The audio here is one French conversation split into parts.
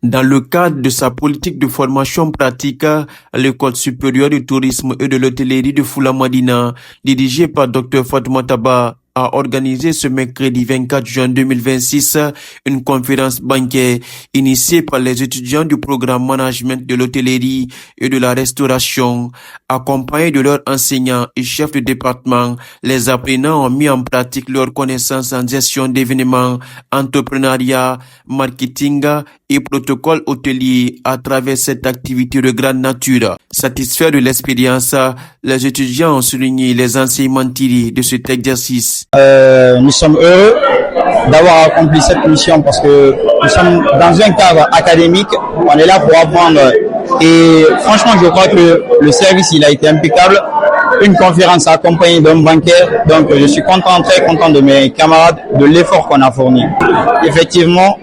Dans le cadre de sa politique de formation pratique, l'École supérieure du tourisme et de l'hôtellerie de Fula-Madina, dirigée par Dr Fatoumata Ba, a organisé ce mercredi 24 juin 2026 une conférence bancaire initiée par les étudiants du programme management de l'hôtellerie et de la restauration. Accompagnés de leurs enseignants et chefs de département, les apprenants ont mis en pratique leurs connaissances en gestion d'événements, entrepreneuriat, marketing et protocole hôtelier à travers cette activité de grande nature. Satisfaits de l'expérience, les étudiants ont souligné les enseignements tirés de cet exercice. Nous sommes heureux d'avoir accompli cette mission parce que nous sommes dans un cadre académique, on est là pour apprendre et franchement je crois que le service il a été impeccable. Une conférence accompagnée d'un banquet, donc je suis très content de mes camarades, de l'effort qu'on a fourni. Effectivement,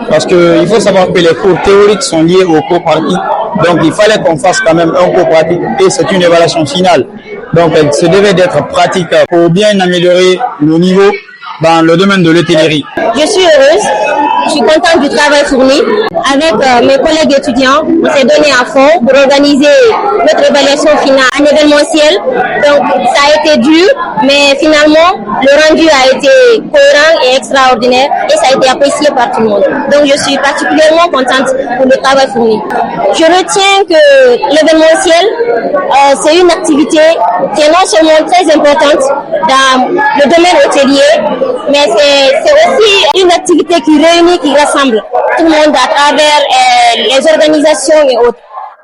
parce qu'il faut savoir que les cours théoriques sont liés aux cours pratiques, donc il fallait qu'on fasse quand même un cours pratique et c'est une évaluation finale. Donc elle se devait d'être pratique pour bien améliorer nos niveaux dans le domaine de l'hôtellerie. Je suis heureuse, je suis contente du travail fourni. Avec mes collègues étudiants, on s'est donné à fond pour organiser notre évaluation finale en événementiel. Donc ça a été dur, mais finalement le rendu a été cohérent et extraordinaire et ça a été apprécié par tout le monde. Donc je suis particulièrement contente pour le travail fourni. Je retiens que l'événementiel, c'est une activité qui est non seulement très importante dans le domaine hôtelier, mais c'est aussi une activité qui réunit, qui rassemble tout le monde à travers les organisations et autres.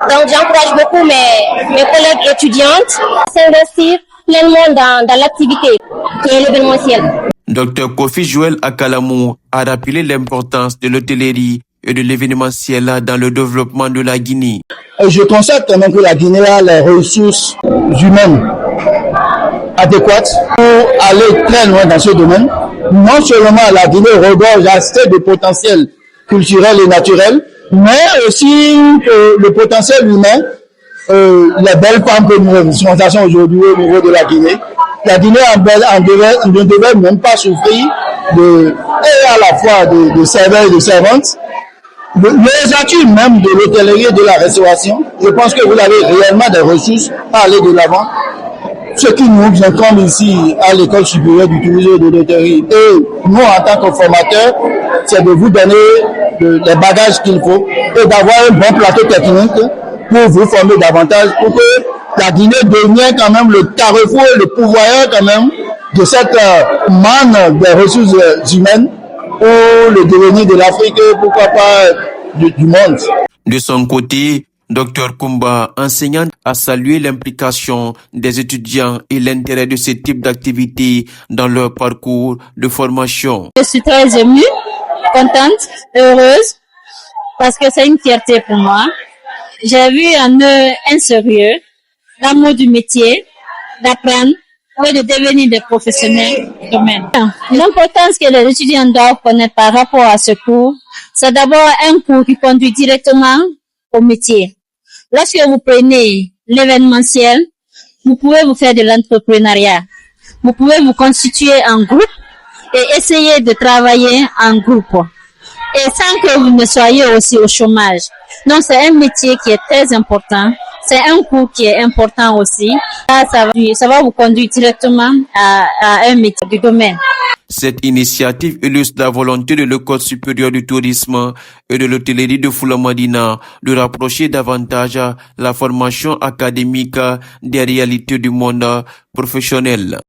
Donc j'encourage beaucoup mes collègues étudiantes à s'investir pleinement dans l'activité qui est l'événementiel. Dr Kofi Joël Akalamou a rappelé l'importance de l'hôtellerie et de l'événementiel dans le développement de la Guinée. Je constate quand même que la Guinée a les ressources humaines adéquates pour aller très loin dans ce domaine. Non seulement la Guinée regorge assez de potentiel culturel et naturel, mais aussi le potentiel humain, les belles femmes que nous représentons aujourd'hui au niveau de la Guinée. La Guinée ne devait même pas souffrir et à la fois de serveurs et de servantes. Les atouts même de l'hôtellerie et de la restauration, je pense que vous avez réellement des ressources à aller de l'avant. Ce qui nous incombe ici à l'école supérieure du tourisme et de l'hôtellerie et nous en tant que formateurs, c'est de vous donner les bagages qu'il faut et d'avoir un bon plateau technique pour vous former davantage pour que la Guinée devienne quand même le carrefour et le pourvoyeur quand même de cette manne des ressources humaines pour le devenir de l'Afrique et pourquoi pas du monde. De son côté, Dr Kumba, enseignante, a salué l'implication des étudiants et l'intérêt de ce type d'activité dans leur parcours de formation. Je suis très émue, contente, heureuse, parce que c'est une fierté pour moi. J'ai vu en eux un sérieux, l'amour du métier, d'apprendre et de devenir des professionnels du domaine. L'importance que les étudiants doivent connaître par rapport à ce cours, c'est d'abord un cours qui conduit directement au métier. Lorsque vous prenez l'événementiel, vous pouvez vous faire de l'entrepreneuriat. Vous pouvez vous constituer en groupe et essayer de travailler en groupe. Et sans que vous ne soyez aussi au chômage. Donc c'est un métier qui est très important. C'est un cours qui est important aussi. Ça va vous conduire directement à un métier du domaine. Cette initiative illustre la volonté de l'École supérieure du tourisme et de l'hôtellerie de Fula-Madina de rapprocher davantage la formation académique des réalités du monde professionnel.